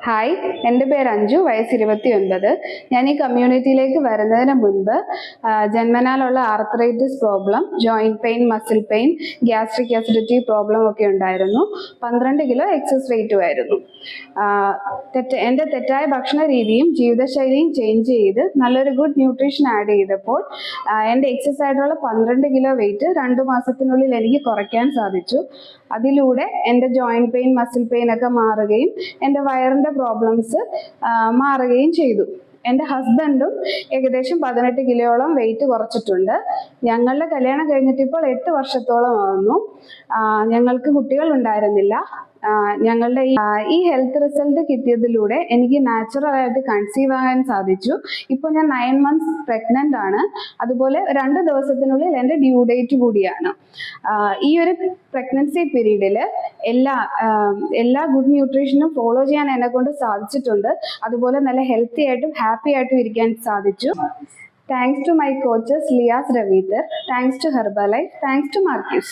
Hi, എൻ്റെ പേര് അഞ്ജു, വയസ്സ് 29. ഞാൻ ഈ കമ്മ്യൂണിറ്റിയിലേക്ക് വരുന്നതിന് മുൻപ് ജന്മനാലുള്ള arthritis problem, joint pain, muscle pain, gastric acidity problem ഒക്കെ ഉണ്ടായിരുന്നു. 12 കിലോ എക്സസ് വെയിറ്റും ആയിരുന്നു. എൻ്റെ തെറ്റായ ഭക്ഷണ രീതിയും ജീവിതശൈലിയും ചേഞ്ച് ചെയ്ത് നല്ലൊരു ഗുഡ് ന്യൂട്രീഷൻ ആഡ് ചെയ്തപ്പോൾ എൻ്റെ എക്സസ് ആയിട്ടുള്ള 12 കിലോ വെയിറ്റ് 2 മാസത്തിനുള്ളിൽ എനിക്ക് കുറയ്ക്കാൻ സാധിച്ചു. അതിലൂടെ എൻ്റെ ജോയിന്റ് പെയിൻ, മസിൽ പെയിൻ ഒക്കെ മാറുകയും എൻ്റെ വയറിൻ്റെ പ്രോബ്ലംസ് മാറുകയും ചെയ്തു. എൻ്റെ ഹസ്ബൻഡും ഏകദേശം 18 കിലോയോളം വെയിറ്റ് കുറച്ചിട്ടുണ്ട്. ഞങ്ങളുടെ കല്യാണം കഴിഞ്ഞിട്ട് ഇപ്പോൾ 8 വർഷത്തോളം ആകുന്നു. ഞങ്ങൾക്ക് കുട്ടികൾ ഉണ്ടായിരുന്നില്ല. ഞങ്ങളുടെ ഈ ഹെൽത്ത് റിസൾട്ട് കിട്ടിയതിലൂടെ എനിക്ക് നാച്ചുറൽ ആയിട്ട് കൺസീവ് ആകാൻ സാധിച്ചു. ഇപ്പോൾ ഞാൻ 9 മന്ത്സ് പ്രഗ്നന്റ് ആണ്. അതുപോലെ 2 ദിവസത്തിനുള്ളിൽ എൻ്റെ ഡ്യൂ ഡേറ്റ് കൂടിയാണ്. ഈ ഒരു പ്രഗ്നൻസി പീരീഡിൽ എല്ലാ ഗുഡ് ന്യൂട്രീഷനും ഫോളോ ചെയ്യാൻ എന്നെ കൊണ്ട് സാധിച്ചിട്ടുണ്ട്. അതുപോലെ നല്ല ഹെൽത്തി ആയിട്ടും ഹാപ്പി ആയിട്ടും ഇരിക്കാൻ സാധിച്ചു. Thanks to my coaches Liyas Ravindar, thanks to Herbalife, thanks to Marcuse.